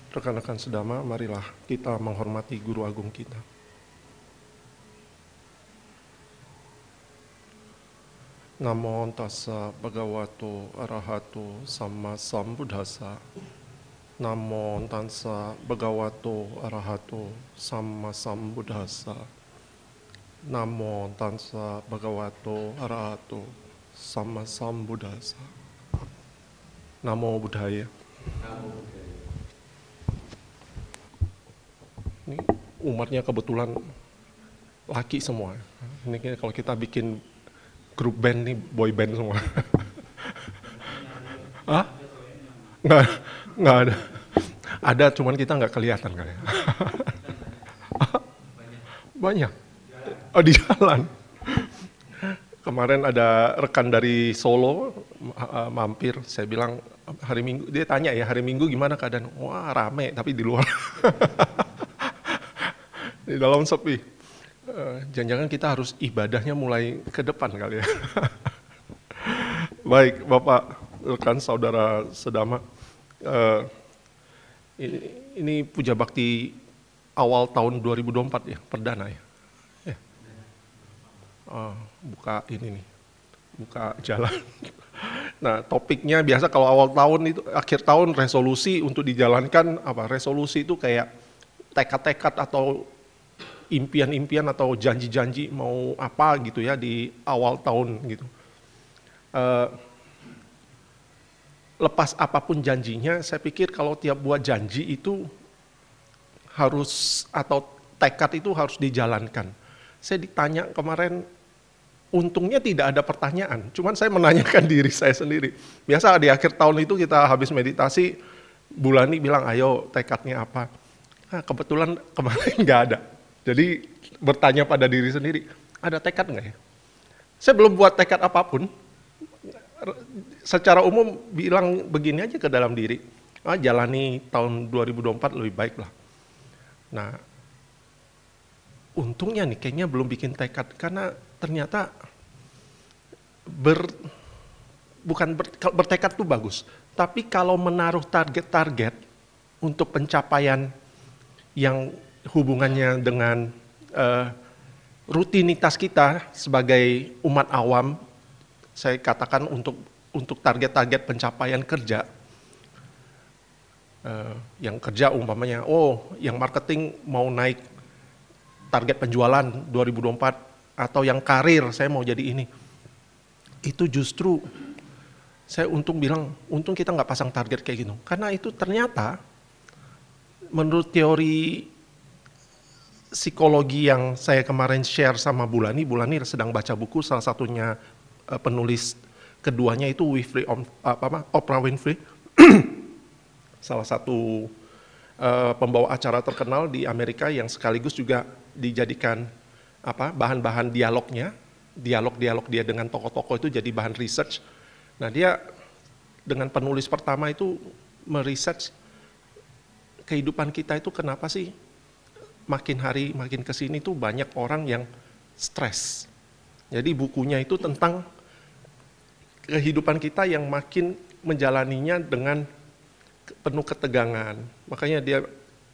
Rekan-rekan sedama, marilah kita menghormati guru agung kita. Namo tassa bhagavato arahato samma sambuddhassa. Namo tassa bhagavato arahato samma sambuddhassa. Namo tassa bhagavato arahato samma sambuddhassa. Namo Buddhaya. Ini umatnya kebetulan laki semua. Ini kalau kita bikin grup band nih, boy band semua. Hah? Nggak ada. Ada, cuman kita nggak kelihatan kali ya. Banyak. Oh, di jalan. Kemarin ada rekan dari Solo mampir, saya bilang hari Minggu, dia tanya ya hari Minggu gimana keadaan? Wah rame, tapi di luar. Di dalam sepi. Jangan-jangan kita harus ibadahnya mulai ke depan kali ya. Baik, Bapak, rekan, saudara sedama. Ini puja bakti awal tahun 2024 ya, perdana ya. Buka ini nih, buka jalan. Nah, topiknya biasa kalau awal tahun itu, akhir tahun resolusi untuk dijalankan apa? Resolusi itu kayak tekad-tekad atau impian-impian atau janji-janji mau apa gitu ya di awal tahun gitu. Lepas apapun janjinya, saya pikir kalau tiap buat janji itu harus atau tekad itu harus dijalankan. Saya ditanya kemarin, untungnya tidak ada pertanyaan, cuman saya menanyakan diri saya sendiri. Biasa di akhir tahun itu kita habis meditasi, Bulani bilang, ayo tekadnya apa? Nah, kebetulan kemarin nggak ada. Jadi bertanya pada diri sendiri, ada tekad nggak ya? Saya belum buat tekad apapun. Secara umum bilang begini aja ke dalam diri, jalani tahun 2024 lebih baik lah. Nah, untungnya nih kayaknya belum bikin tekad, karena ternyata bertekad tuh bagus, tapi kalau menaruh target-target untuk pencapaian yang hubungannya dengan rutinitas kita sebagai umat awam, saya katakan untuk target-target pencapaian kerja, yang kerja umpamanya, yang marketing mau naik target penjualan 2024, atau yang karir saya mau jadi ini, itu justru saya untung kita nggak pasang target kayak gitu, karena itu ternyata menurut teori psikologi yang saya kemarin share sama Bulani sedang baca buku, salah satunya penulis keduanya itu Oprah Winfrey, salah satu pembawa acara terkenal di Amerika yang sekaligus juga dijadikan bahan-bahan dialog dia dengan tokoh-tokoh itu jadi bahan research. Nah, dia dengan penulis pertama itu meresearch kehidupan kita itu kenapa sih makin hari makin kesini tuh banyak orang yang stres. Jadi bukunya itu tentang kehidupan kita yang makin menjalaninya dengan penuh ketegangan. Makanya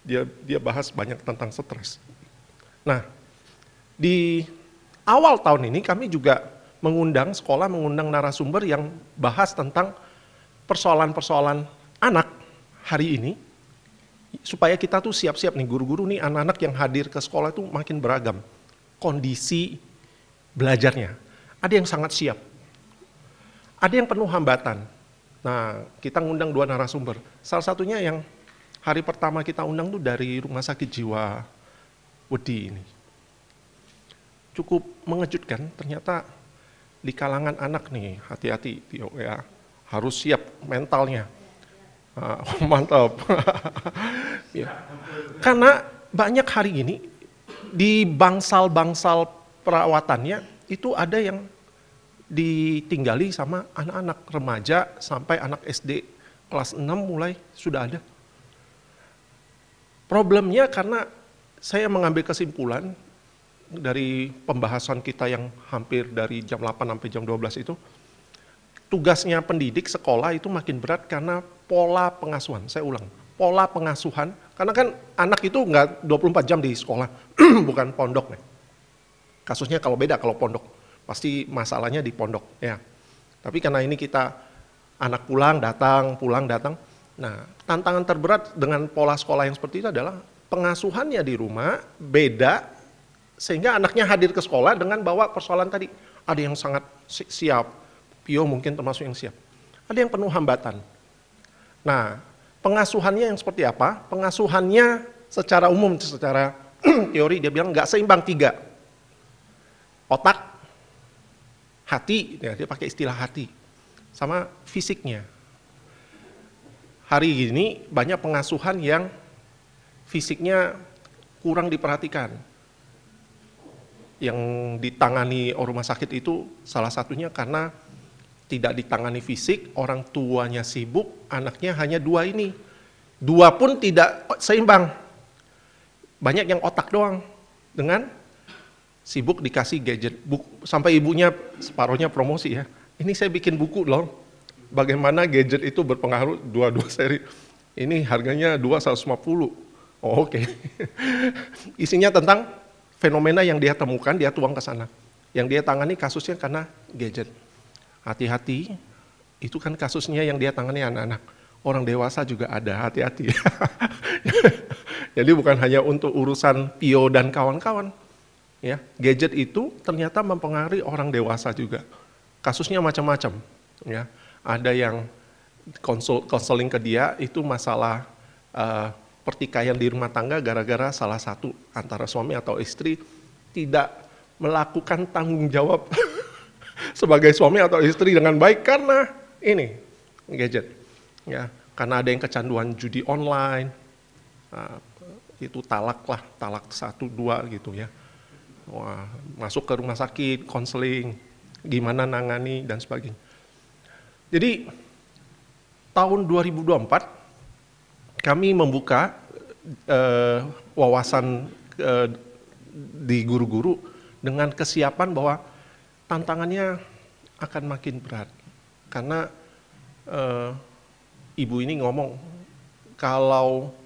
dia bahas banyak tentang stres. Nah, di awal tahun ini kami juga mengundang narasumber yang bahas tentang persoalan-persoalan anak hari ini, supaya kita tuh siap-siap nih, guru-guru nih, anak-anak yang hadir ke sekolah itu makin beragam kondisi belajarnya. Ada yang sangat siap, ada yang penuh hambatan. Nah, kita ngundang 2 narasumber. Salah satunya yang hari pertama kita undang tuh dari Rumah Sakit Jiwa Wedi ini. Cukup mengejutkan, ternyata di kalangan anak nih, hati-hati Tio ya, harus siap mentalnya. Mantap. Ya. Karena banyak hari ini di bangsal-bangsal perawatannya itu ada yang ditinggali sama anak-anak remaja sampai anak SD kelas 6 mulai sudah ada. Problemnya karena saya mengambil kesimpulan dari pembahasan kita yang hampir dari jam 8 sampai jam 12 itu, tugasnya pendidik sekolah itu makin berat karena pola pengasuhan. Saya ulang, pola pengasuhan, karena kan anak itu nggak 24 jam di sekolah, bukan pondok nih. Kasusnya kalau beda, kalau pondok, pasti masalahnya di pondok ya. Tapi karena ini kita anak pulang datang. Nah, tantangan terberat dengan pola sekolah yang seperti itu adalah pengasuhannya di rumah beda, sehingga anaknya hadir ke sekolah dengan bawa persoalan tadi. Ada yang sangat siap, Pio mungkin termasuk yang siap. Ada yang penuh hambatan. Nah, pengasuhannya yang seperti apa? Pengasuhannya secara umum, secara teori dia bilang nggak seimbang 3. Otak, hati, ya, dia pakai istilah hati, sama fisiknya. Hari ini banyak pengasuhan yang fisiknya kurang diperhatikan. Yang ditangani rumah sakit itu salah satunya karena tidak ditangani fisik, orang tuanya sibuk, anaknya hanya 2 ini. 2 pun tidak seimbang. Banyak yang otak doang, dengan sibuk dikasih gadget. Sampai ibunya separuhnya promosi ya. Ini saya bikin buku loh, bagaimana gadget itu berpengaruh, 2 seri. Ini harganya 250. Oh, oke. Isinya tentang fenomena yang dia temukan, dia tuang ke sana. Yang dia tangani kasusnya karena gadget. Hati-hati, itu kan kasusnya yang dia tangani anak-anak. Orang dewasa juga ada, hati-hati. Jadi bukan hanya untuk urusan Pio dan kawan-kawan. Ya, gadget itu ternyata mempengaruhi orang dewasa juga. Kasusnya macam-macam. Ya, ada yang konseling ke dia, itu masalah pertikaian di rumah tangga gara-gara salah satu antara suami atau istri tidak melakukan tanggung jawab sebagai suami atau istri dengan baik karena ini gadget, ya, karena ada yang kecanduan judi online, itu talak 1, 2 gitu ya. Wah, masuk ke rumah sakit, konseling, gimana nangani dan sebagainya. Jadi tahun 2024 kami membuka wawasan di guru-guru dengan kesiapan bahwa tantangannya akan makin berat. Karena ibu ini ngomong, kalau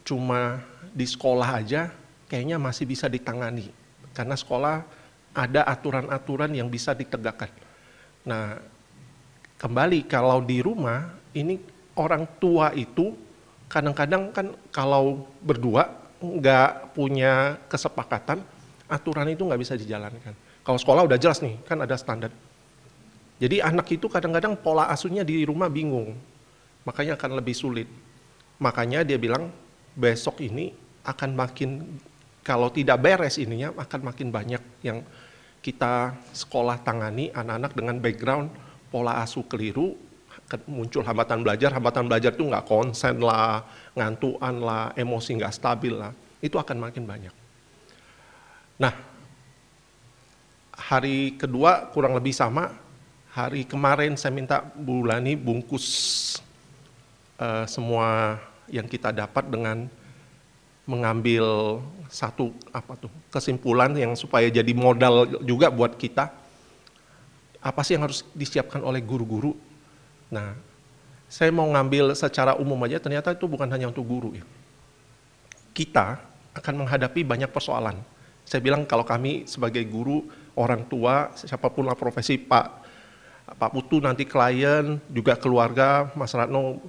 cuma di sekolah aja kayaknya masih bisa ditangani. Karena sekolah ada aturan-aturan yang bisa ditegakkan. Nah, kembali kalau di rumah, ini orang tua itu kadang-kadang kan kalau berdua nggak punya kesepakatan, aturan itu nggak bisa dijalankan. Kalau sekolah udah jelas nih, kan ada standar. Jadi anak itu kadang-kadang pola asuhnya di rumah bingung, makanya akan lebih sulit. Makanya dia bilang besok ini akan makin, kalau tidak beres ininya akan makin banyak yang kita sekolah tangani anak-anak dengan background pola asuh keliru, muncul hambatan belajar itu nggak konsen lah, ngantuan lah, emosi nggak stabil lah, itu akan makin banyak. Nah, hari kedua kurang lebih sama. Hari kemarin saya minta Bu Lani bungkus semua yang kita dapat dengan mengambil satu kesimpulan yang supaya jadi modal juga buat kita. Apa sih yang harus disiapkan oleh guru-guru? Nah, saya mau ngambil secara umum aja, ternyata itu bukan hanya untuk guru ya. Kita akan menghadapi banyak persoalan. Saya bilang kalau kami sebagai guru, orang tua, siapapun lah profesi, Pak Putu nanti klien, juga keluarga, Mas Ratno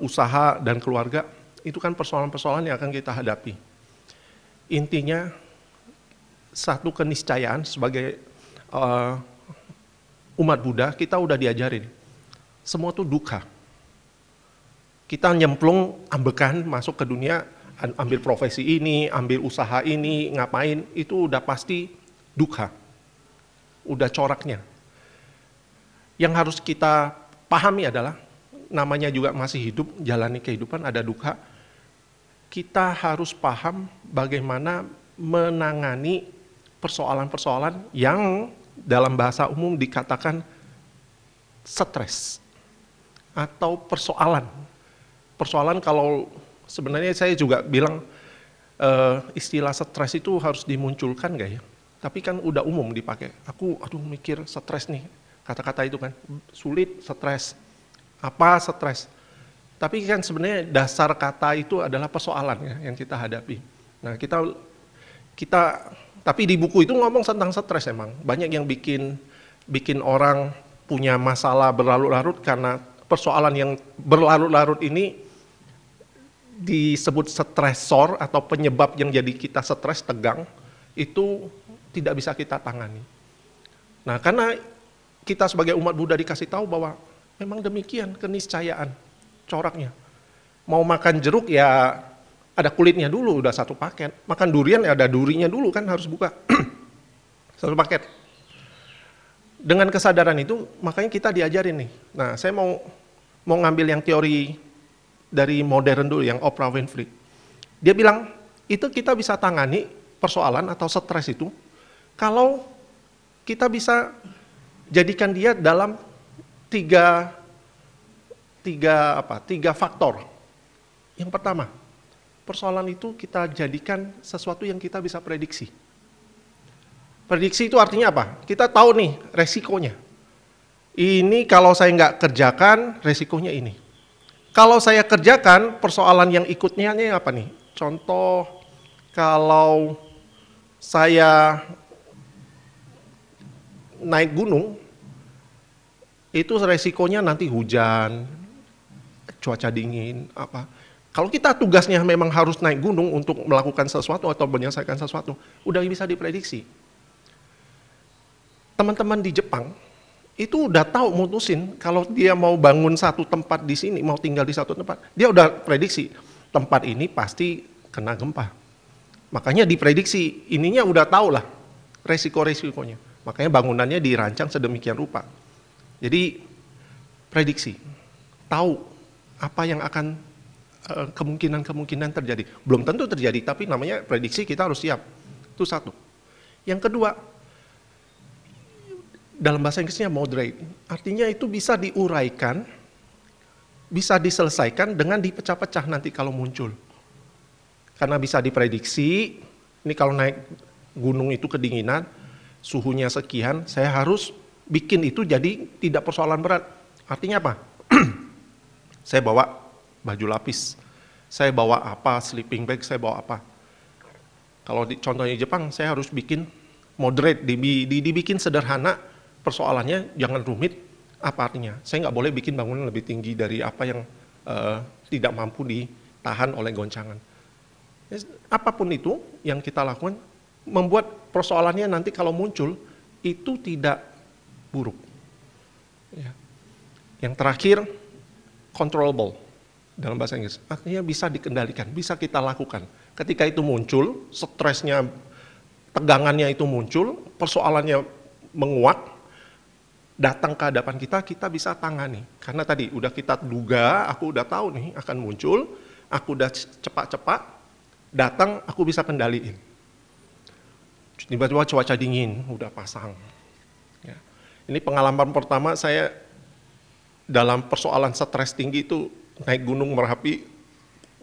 usaha dan keluarga, itu kan persoalan-persoalan yang akan kita hadapi. Intinya, satu keniscayaan sebagai umat Buddha, kita udah diajarin. Semua itu duka. Kita nyemplung, ambekan, masuk ke dunia, ambil profesi ini, ambil usaha ini, ngapain, itu udah pasti duka. Udah coraknya. Yang harus kita pahami adalah, namanya juga masih hidup, jalani kehidupan, ada duka. Kita harus paham bagaimana menangani persoalan-persoalan yang dalam bahasa umum dikatakan stres atau persoalan. Persoalan kalau sebenarnya saya juga bilang istilah stres itu harus dimunculkan nggak ya? Tapi kan udah umum dipakai. Aduh mikir stres nih. Kata-kata itu kan sulit, stres. Apa stres? Tapi kan sebenarnya dasar kata itu adalah persoalan ya, yang kita hadapi. Nah kita tapi di buku itu ngomong tentang stres emang. Banyak yang bikin orang punya masalah berlarut-larut karena persoalan yang berlarut-larut ini disebut stresor atau penyebab yang jadi kita stres, tegang, itu tidak bisa kita tangani. Nah karena kita sebagai umat Buddha dikasih tahu bahwa memang demikian keniscayaan coraknya. Mau makan jeruk ya ada kulitnya dulu, udah satu paket. Makan durian ya ada durinya dulu kan harus buka. Satu paket. Dengan kesadaran itu makanya kita diajarin nih. Nah saya mau ngambil yang teori dari modern dulu yang Oprah Winfrey. Dia bilang itu kita bisa tangani persoalan atau stres itu kalau kita bisa jadikan dia dalam tiga faktor. Yang pertama, persoalan itu kita jadikan sesuatu yang kita bisa prediksi. Prediksi itu artinya apa? Kita tahu nih resikonya. Ini kalau saya nggak kerjakan, resikonya ini. Kalau saya kerjakan, persoalan yang ikutnya ini apa nih? Contoh, kalau saya naik gunung, itu resikonya nanti hujan, cuaca dingin, apa. Kalau kita tugasnya memang harus naik gunung untuk melakukan sesuatu atau menyelesaikan sesuatu, udah bisa diprediksi. Teman-teman di Jepang, itu udah tahu mutusin kalau dia mau bangun satu tempat di sini, mau tinggal di satu tempat, dia udah prediksi tempat ini pasti kena gempa. Makanya diprediksi, ininya udah tahu lah resiko-resikonya. Makanya bangunannya dirancang sedemikian rupa. Jadi prediksi, tahu apa yang akan kemungkinan-kemungkinan terjadi. Belum tentu terjadi, tapi namanya prediksi kita harus siap. Itu satu. Yang kedua, dalam bahasa Inggrisnya moderate, artinya itu bisa diuraikan, bisa diselesaikan dengan dipecah-pecah nanti kalau muncul. Karena bisa diprediksi, ini kalau naik gunung itu kedinginan, suhunya sekian, saya harus bikin itu jadi tidak persoalan berat. Artinya apa? Saya bawa baju lapis, saya bawa apa, sleeping bag, saya bawa apa. Kalau contohnya Jepang, saya harus bikin moderate, dibikin sederhana, persoalannya jangan rumit. Apa artinya? Saya nggak boleh bikin bangunan lebih tinggi dari apa yang tidak mampu ditahan oleh goncangan. Apapun itu yang kita lakukan, membuat persoalannya nanti kalau muncul, itu tidak buruk. Ya. Yang terakhir, controllable dalam bahasa Inggris. Artinya bisa dikendalikan, bisa kita lakukan. Ketika itu muncul, stresnya, tegangannya itu muncul, persoalannya menguat, datang ke hadapan kita, kita bisa tangani. Karena tadi udah kita duga, aku udah tahu nih akan muncul, aku udah cepat-cepat, datang, aku bisa kendaliin. Tiba-tiba cuaca dingin, udah pasang. Ya. Ini pengalaman pertama saya dalam persoalan stres tinggi itu naik gunung Merapi,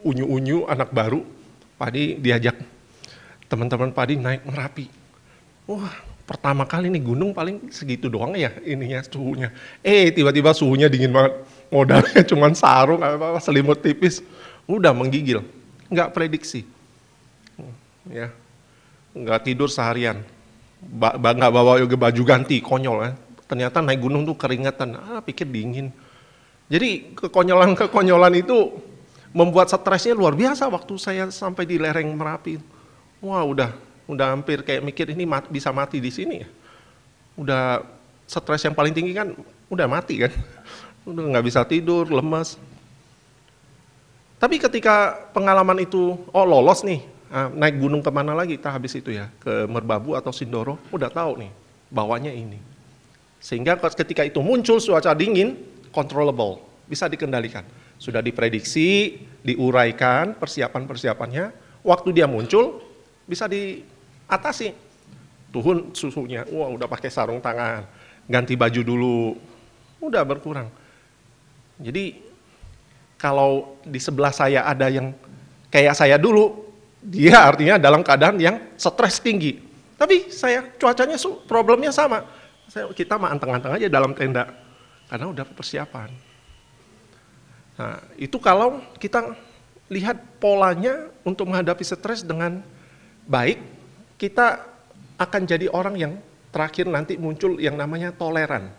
unyu-unyu, anak baru, Padi diajak teman-teman Padi naik Merapi. Wah, pertama kali nih gunung paling segitu doang ya ininya suhunya. Tiba-tiba suhunya dingin banget. Modalnya cuma sarung, selimut tipis, udah menggigil. Nggak prediksi. Ya. Nggak tidur seharian. Nggak bawa baju ganti, konyol kan. Ternyata naik gunung tuh keringetan, pikir dingin. Jadi kekonyolan itu membuat stresnya luar biasa waktu saya sampai di lereng Merapi. Wah udah hampir kayak mikir ini bisa mati di sini ya. Udah stres yang paling tinggi kan udah mati kan. Udah nggak bisa tidur, lemas. Tapi ketika pengalaman itu, lolos nih, naik gunung kemana lagi, kita habis itu ya, ke Merbabu atau Sindoro, udah tahu nih, bawanya ini. Sehingga ketika itu muncul cuaca dingin, controllable, bisa dikendalikan. Sudah diprediksi, diuraikan persiapan-persiapannya, waktu dia muncul, bisa diatasi. Turun suhunya, wah udah pakai sarung tangan, ganti baju dulu, udah berkurang. Jadi, kalau di sebelah saya ada yang kayak saya dulu, dia artinya dalam keadaan yang stres tinggi. Tapi cuacanya problemnya sama. Kita mah anteng-anteng aja dalam tenda, karena udah persiapan. Nah, itu kalau kita lihat polanya untuk menghadapi stres dengan baik, kita akan jadi orang yang terakhir nanti muncul yang namanya toleran.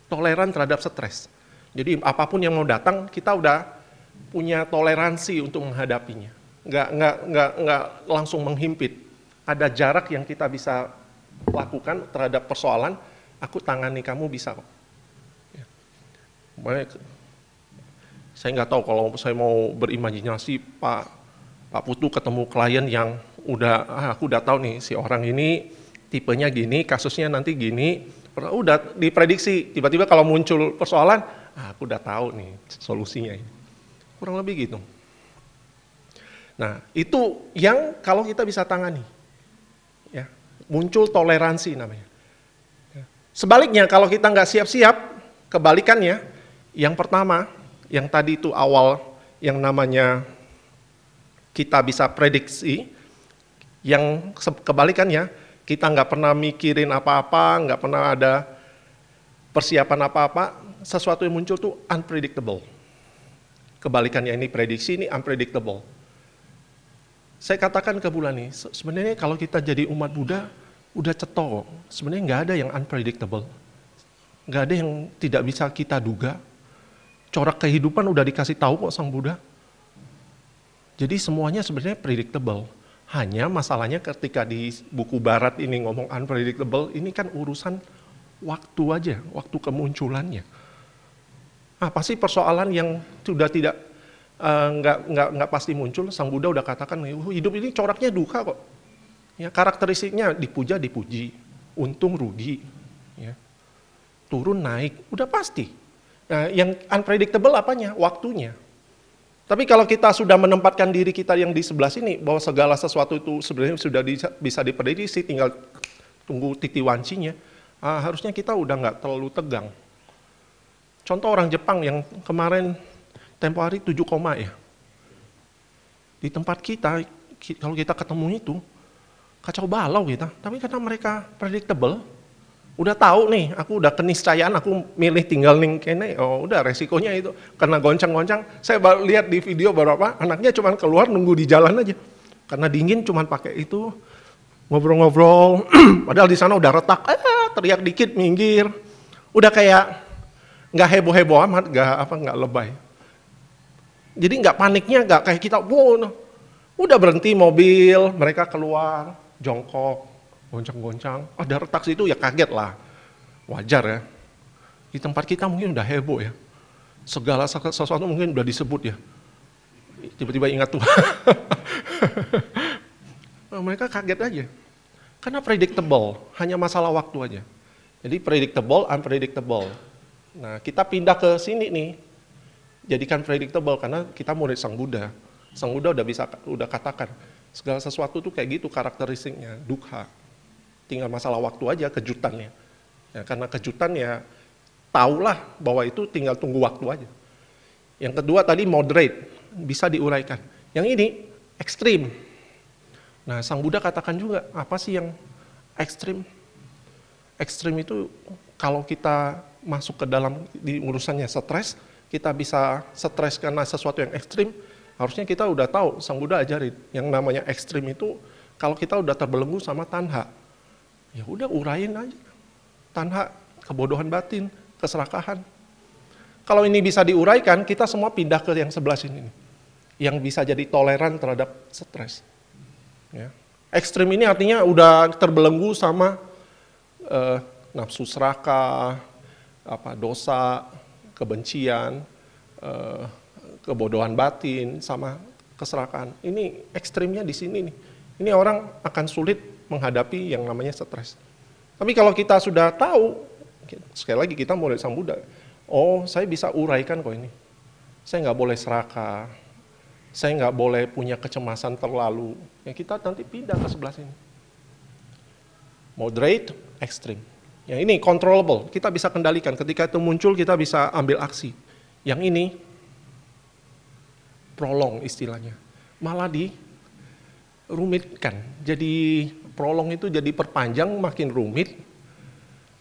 Toleran terhadap stres. Jadi apapun yang mau datang, kita udah punya toleransi untuk menghadapinya. Nggak langsung menghimpit. Ada jarak yang kita bisa lakukan terhadap persoalan, aku tangani kamu bisa kok. Ya. Saya nggak tahu kalau saya mau berimajinasi, Pak Putu ketemu klien yang aku udah tahu nih si orang ini tipenya gini, kasusnya nanti gini, udah diprediksi, tiba-tiba kalau muncul persoalan, aku udah tahu nih solusinya ini. Kurang lebih gitu. Nah, itu yang kalau kita bisa tangani. Ya, muncul toleransi namanya. Ya. Sebaliknya kalau kita nggak siap-siap, kebalikannya, yang pertama, yang tadi itu awal yang namanya kita bisa prediksi, yang kebalikannya kita nggak pernah mikirin apa-apa, nggak pernah ada persiapan apa-apa, sesuatu yang muncul tuh unpredictable. Kebalikannya ini prediksi, ini unpredictable. Saya katakan ke bulan nih, sebenarnya kalau kita jadi umat Buddha, udah cetok, sebenarnya nggak ada yang unpredictable. Nggak ada yang tidak bisa kita duga. Corak kehidupan udah dikasih tahu kok Sang Buddha. Jadi semuanya sebenarnya predictable. Hanya masalahnya ketika di buku barat ini ngomong unpredictable, ini kan urusan waktu aja, waktu kemunculannya. Pasti persoalan yang sudah tidak nggak pasti muncul, Sang Buddha udah katakan, hidup ini coraknya duka kok. Ya, karakteristiknya dipuja dipuji, untung rugi, ya. Turun naik, udah pasti. Nah, yang unpredictable apanya? Waktunya. Tapi kalau kita sudah menempatkan diri kita yang di sebelah sini, bahwa segala sesuatu itu sebenarnya sudah bisa diprediksi, tinggal tunggu titiwancinya, harusnya kita udah nggak terlalu tegang. Contoh orang Jepang yang kemarin tempo hari 7 koma ya. Di tempat kita, kalau kita ketemu itu, kacau balau kita. Tapi karena mereka predictable, udah tahu nih, aku udah keniscayaan, aku milih tinggal ning kene, udah resikonya itu. Karena goncang-goncang, saya baru lihat di video beberapa, anaknya cuma keluar nunggu di jalan aja. Karena dingin cuma pakai itu, ngobrol-ngobrol, padahal di sana udah retak, teriak dikit minggir. Udah kayak nggak heboh-heboh amat, nggak lebay. Jadi nggak paniknya, nggak kayak kita, wow, udah berhenti mobil, mereka keluar, jongkok, goncang-goncang, ada retak situ ya kaget lah, wajar ya. Di tempat kita mungkin udah heboh ya, segala sesuatu mungkin udah disebut ya, tiba-tiba ingat tuh. Mereka kaget aja, karena predictable, hanya masalah waktu aja. Jadi predictable, unpredictable. Nah kita pindah ke sini nih, jadikan predictable karena kita murid Sang Buddha. Sang Buddha udah katakan, segala sesuatu tuh kayak gitu karakteristiknya, dukkha. Tinggal masalah waktu aja kejutannya. Ya, karena kejutan ya tahulah bahwa itu tinggal tunggu waktu aja. Yang kedua tadi moderate, bisa diuraikan. Yang ini ekstrim. Nah Sang Buddha katakan juga, apa sih yang ekstrim? Ekstrim itu kalau kita masuk ke dalam di urusannya stres, kita bisa stres karena sesuatu yang ekstrim, harusnya kita udah tahu, Sang Buddha ajarin, yang namanya ekstrim itu kalau kita udah terbelenggu sama tanha, ya udah urain aja. Tanha, kebodohan batin, keserakahan. Kalau ini bisa diuraikan, kita semua pindah ke yang sebelah sini nih. Yang bisa jadi toleran terhadap stres. Ya. Ekstrim ini artinya udah terbelenggu sama nafsu serakah, dosa, kebencian, kebodohan batin, sama keserakahan. Ini ekstrimnya di sini nih. Ini orang akan sulit menghadapi yang namanya stres. Tapi kalau kita sudah tahu, sekali lagi kita murid Sang Buddha, saya bisa uraikan kok ini. Saya nggak boleh serakah, saya nggak boleh punya kecemasan terlalu. Ya kita nanti pindah ke sebelah sini. Moderate, ekstrim. Yang ini controllable, kita bisa kendalikan. Ketika itu muncul kita bisa ambil aksi. Yang ini prolong istilahnya, malah dirumitkan. Jadi prolong itu jadi perpanjang, makin rumit,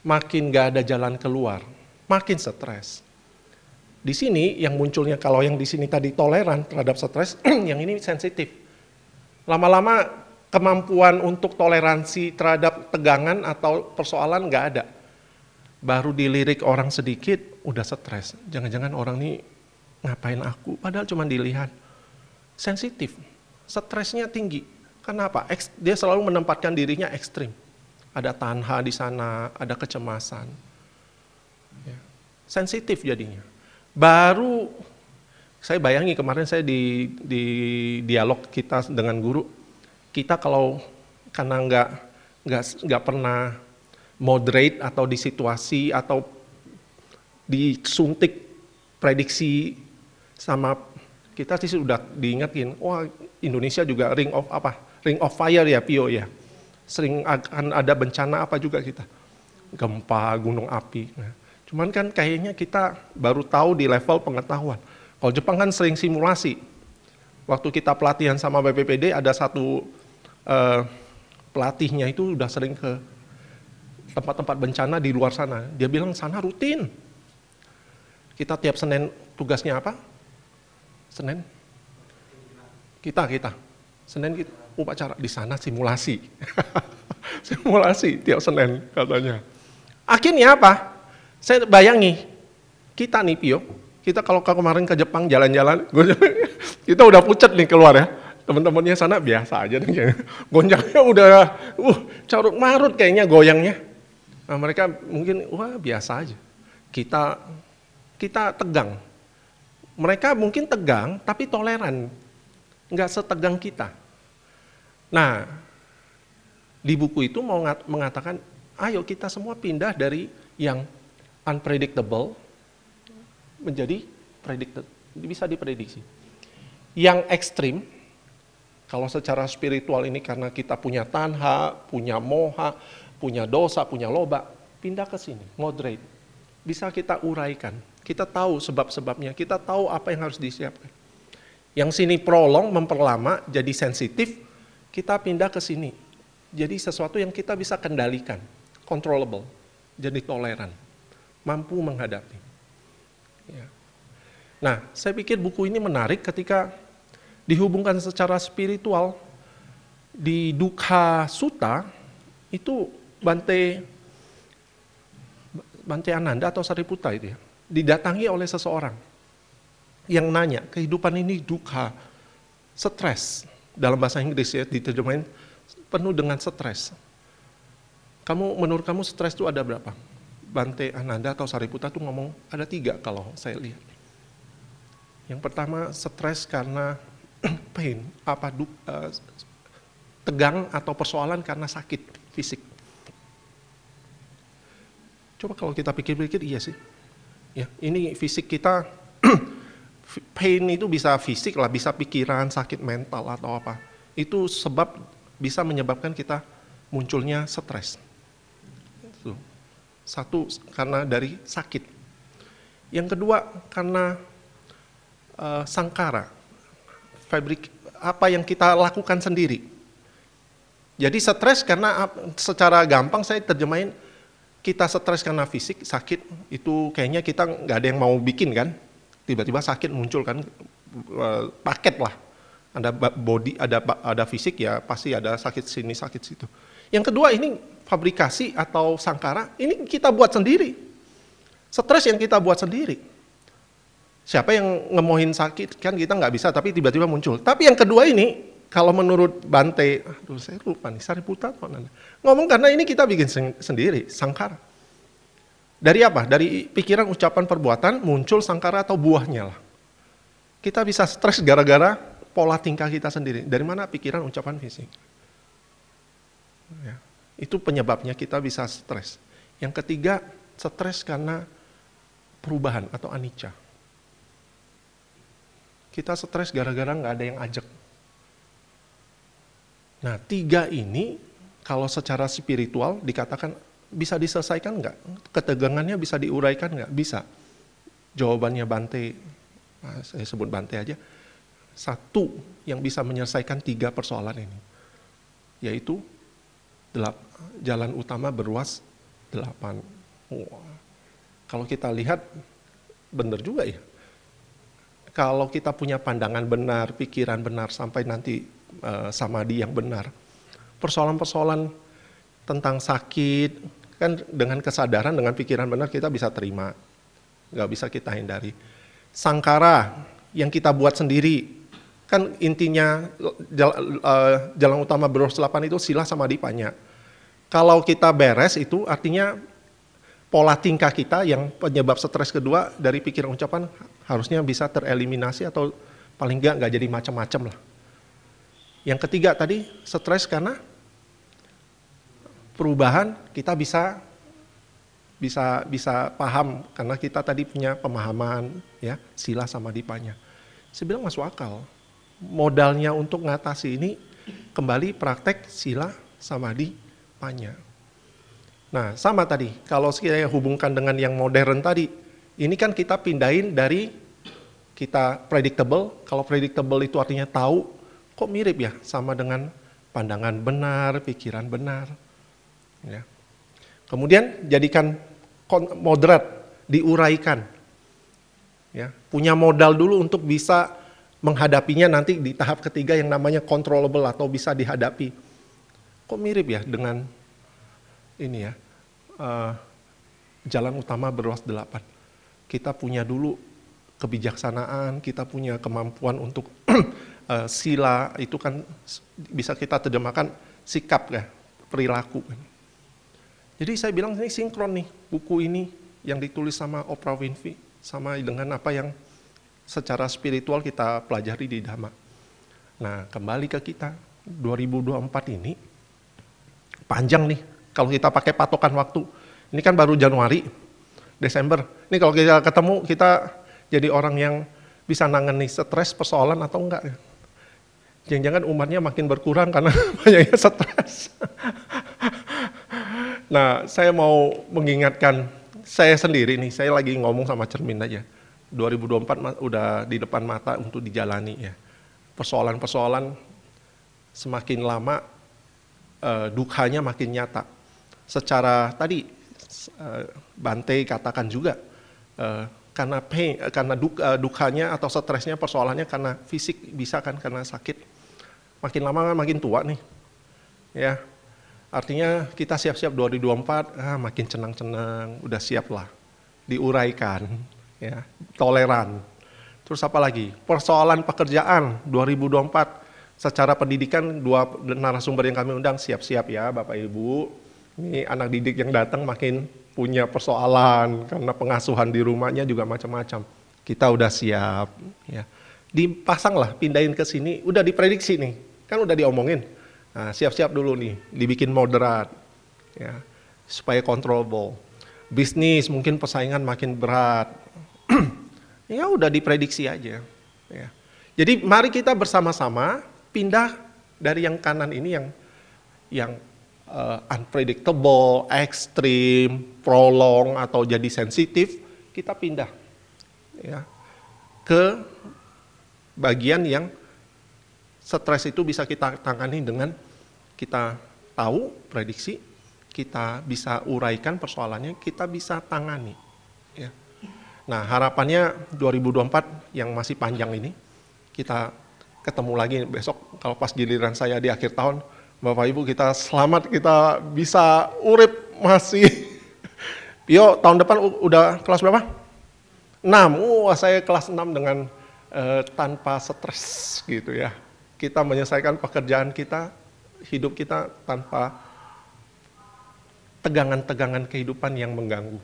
makin gak ada jalan keluar, makin stres. Di sini yang munculnya, kalau yang di sini tadi toleran terhadap stres, yang ini sensitif. Lama-lama kemampuan untuk toleransi terhadap tegangan atau persoalan nggak ada. Baru dilirik orang sedikit, udah stres. Jangan-jangan orang ini ngapain aku, padahal cuma dilihat. Sensitif, stresnya tinggi. Kenapa? Dia selalu menempatkan dirinya ekstrim. Ada tanha di sana, ada kecemasan. Ya. Sensitif jadinya. Baru, saya bayangi kemarin saya di dialog kita dengan guru, kita kalau karena nggak pernah moderate atau di situasi atau disuntik prediksi sama kita sih sudah diingetin, wah Indonesia juga ring of fire ya Pio ya, sering akan ada bencana apa juga kita, gempa, gunung api. Nah, cuman kan kayaknya kita baru tahu di level pengetahuan. Kalau Jepang kan sering simulasi. Waktu kita pelatihan sama BPPD ada satu pelatihnya itu udah sering ke tempat-tempat bencana di luar sana. Dia bilang sana rutin. Kita tiap Senin tugasnya apa? Senin? Kita. Senin kita upacara di sana simulasi. Simulasi tiap Senin katanya. Akhirnya apa? Saya bayangi, kita nih Pio, kita kalau kemarin ke Jepang jalan-jalan, kita udah pucat nih keluar ya. Teman-temannya sana biasa aja nih. Gonjangnya udah carut marut kayaknya goyangnya. Nah, mereka mungkin wah biasa aja. Kita tegang. Mereka mungkin tegang tapi toleran. Nggak setegang kita. Nah, di buku itu mau mengatakan, ayo kita semua pindah dari yang unpredictable menjadi predicted, bisa diprediksi. Yang ekstrim, kalau secara spiritual ini karena kita punya tanha, punya moha, punya dosa, punya loba, pindah ke sini, moderate. Bisa kita uraikan, kita tahu sebab-sebabnya, kita tahu apa yang harus disiapkan. Yang sini prolong, memperlama, jadi sensitif, kita pindah ke sini. Jadi sesuatu yang kita bisa kendalikan, controllable, jadi toleran, mampu menghadapi. Ya. Nah, saya pikir buku ini menarik ketika dihubungkan secara spiritual. Di Dukkha Sutta, itu Bante Ananda atau Sariputta itu ya, didatangi oleh seseorang yang nanya, kehidupan ini dukkha, stres. Dalam bahasa Inggris ya, diterjemahin penuh dengan stres. Menurut kamu stres itu ada berapa? Bante Ananda atau Sariputta tuh ngomong ada 3 kalau saya lihat. Yang pertama stres karena pain, tegang atau persoalan karena sakit fisik. Coba kalau kita pikir-pikir iya sih. Ya, ini fisik kita pain itu bisa fisik lah, bisa pikiran, sakit mental atau apa. Itu sebab bisa menyebabkan kita munculnya stres. Satu, karena dari sakit. Yang kedua, karena sangkara. Apa yang kita lakukan sendiri. Jadi stres karena secara gampang saya terjemahin, kita stres karena fisik, sakit, itu kayaknya kita nggak ada yang mau bikin kan. Tiba-tiba sakit muncul kan, paket lah. Ada body, ada fisik ya, pasti ada sakit sini, sakit situ. Yang kedua ini fabrikasi atau sangkara, ini kita buat sendiri. Stres yang kita buat sendiri. Siapa yang ngemohin sakit, kan kita nggak bisa, tapi tiba-tiba muncul. Tapi yang kedua ini, kalau menurut Bante, saya lupa nih, Sariputta atau mana, ngomong karena ini kita bikin sendiri, sangkara. Dari apa? Dari pikiran, ucapan, perbuatan, muncul sangkara atau buahnya lah. Kita bisa stres gara-gara pola tingkah kita sendiri. Dari mana pikiran, ucapan, fisik. Ya, itu penyebabnya kita bisa stres. Yang ketiga, stres karena perubahan atau anicca. Kita stres gara-gara nggak ada yang ajak. Nah, 3 ini kalau secara spiritual dikatakan bisa diselesaikan nggak? Ketegangannya bisa diuraikan nggak? Bisa. Jawabannya Bante, saya sebut Bante aja, 1 yang bisa menyelesaikan 3 persoalan ini, yaitu jalan utama berluas 8. Kalau kita lihat, benar juga ya. kalau kita punya pandangan benar, pikiran benar, sampai nanti samadhi yang benar, persoalan-persoalan tentang sakit, kan dengan kesadaran, dengan pikiran benar kita bisa terima, nggak bisa kita hindari. Sangkara yang kita buat sendiri, kan intinya jalan utama Bros 8 itu sila samadhi panya. Kalau kita beres itu artinya pola tingkah kita yang penyebab stres kedua dari pikiran ucapan harusnya bisa tereliminasi atau paling nggak jadi macam-macam lah. Yang ketiga tadi stres karena perubahan kita bisa paham karena kita tadi punya pemahaman ya sila samadhi panya. Saya bilang masuk akal. Modalnya untuk ngatasi ini kembali praktek sila samadhi panya. Nah sama tadi, kalau saya hubungkan dengan yang modern tadi, ini kan kita pindahin dari kita predictable, kalau predictable itu artinya tahu, kok mirip ya sama dengan pandangan benar, pikiran benar. Ya. Kemudian jadikan moderat, diuraikan. Ya, punya modal dulu untuk bisa menghadapinya nanti di tahap ketiga yang namanya controllable atau bisa dihadapi. Kok mirip ya dengan ini ya, jalan utama Bros 8. Kita punya dulu kebijaksanaan, kita punya kemampuan untuk sila, itu kan bisa kita terjemahkan sikap ya, perilaku. Jadi saya bilang ini sinkron nih, buku ini yang ditulis sama Oprah Winfrey, sama dengan apa yang secara spiritual kita pelajari di Dhamma. Nah, kembali ke kita, 2024 ini panjang nih, kalau kita pakai patokan waktu. Ini kan baru Januari, Desember. Ini kalau kita ketemu, kita jadi orang yang bisa nangani stres, persoalan atau enggak. Jangan-jangan umatnya makin berkurang karena banyaknya stres. Nah, saya mau mengingatkan saya sendiri nih, saya lagi ngomong sama cermin aja. 2024 udah di depan mata untuk dijalani ya. Persoalan-persoalan semakin lama dukanya makin nyata. Secara tadi Bante katakan juga karena dukanya atau stresnya persoalannya karena fisik, bisa kan karena sakit. Makin lama kan makin tua nih. Ya. Artinya kita siap-siap 2024 makin senang-senang, udah siap lah. Diuraikan. Ya, toleran. Terus apa lagi? Persoalan pekerjaan 2024 secara pendidikan dua narasumber yang kami undang siap-siap ya Bapak Ibu. Ini anak didik yang datang makin punya persoalan karena pengasuhan di rumahnya juga macam-macam. Kita udah siap ya. Dipasanglah, pindahin ke sini, udah diprediksi nih. Kan udah diomongin. Nah, siap-siap dulu nih, dibikin moderat ya supaya controllable. Bisnis mungkin persaingan makin berat. Ya udah diprediksi aja. Ya. Jadi mari kita bersama-sama pindah dari yang kanan ini yang unpredictable, ekstrim, prolong atau jadi sensitif, kita pindah ya ke bagian yang stres itu bisa kita tangani dengan kita tahu prediksi, kita bisa uraikan persoalannya, kita bisa tangani. Ya. Nah harapannya 2024 yang masih panjang ini, kita ketemu lagi besok kalau pas giliran saya di akhir tahun, Bapak Ibu kita selamat, kita bisa urip masih. Pio tahun depan udah kelas berapa? 6, saya kelas 6 dengan tanpa stres gitu ya. Kita menyelesaikan pekerjaan kita, hidup kita tanpa tegangan-tegangan kehidupan yang mengganggu.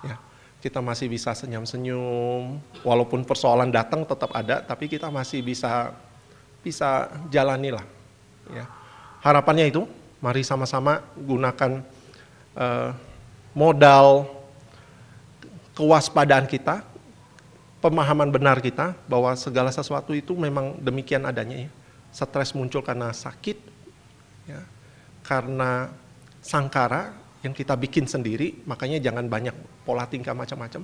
Ya. Kita masih bisa senyum-senyum, walaupun persoalan datang tetap ada, tapi kita masih bisa jalani lah. Ya. Harapannya itu, mari sama-sama gunakan modal kewaspadaan kita, pemahaman benar kita bahwa segala sesuatu itu memang demikian adanya ya. Stres muncul karena sakit, ya, karena sangkara yang kita bikin sendiri, makanya jangan banyak pola tingkah macam-macam,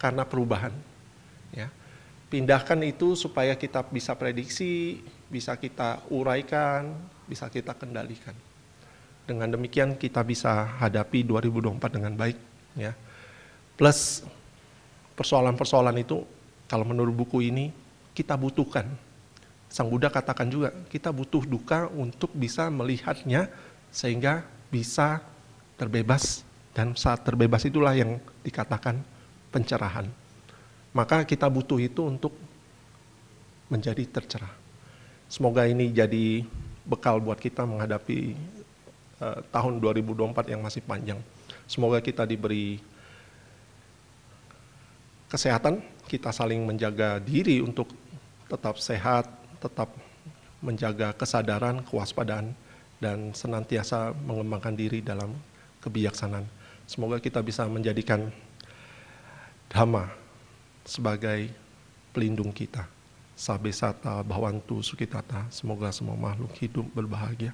karena perubahan. Ya. Pindahkan itu supaya kita bisa prediksi, bisa kita uraikan, bisa kita kendalikan. Dengan demikian kita bisa hadapi 2024 dengan baik. Ya. Plus persoalan-persoalan itu Kalau menurut buku ini, kita butuhkan. Sang Buddha katakan juga, kita butuh duka untuk bisa melihatnya sehingga bisa terbebas. Dan saat terbebas itulah yang dikatakan pencerahan. Maka kita butuh itu untuk menjadi tercerah. Semoga ini jadi bekal buat kita menghadapi tahun 2024 yang masih panjang. Semoga kita diberi kesehatan, kita saling menjaga diri untuk tetap sehat, tetap menjaga kesadaran, kewaspadaan, dan senantiasa mengembangkan diri dalam kebijaksanaan. Semoga kita bisa menjadikan Dhamma sebagai pelindung kita. Sabe sata bhavantu sukitata. Semoga semua makhluk hidup berbahagia.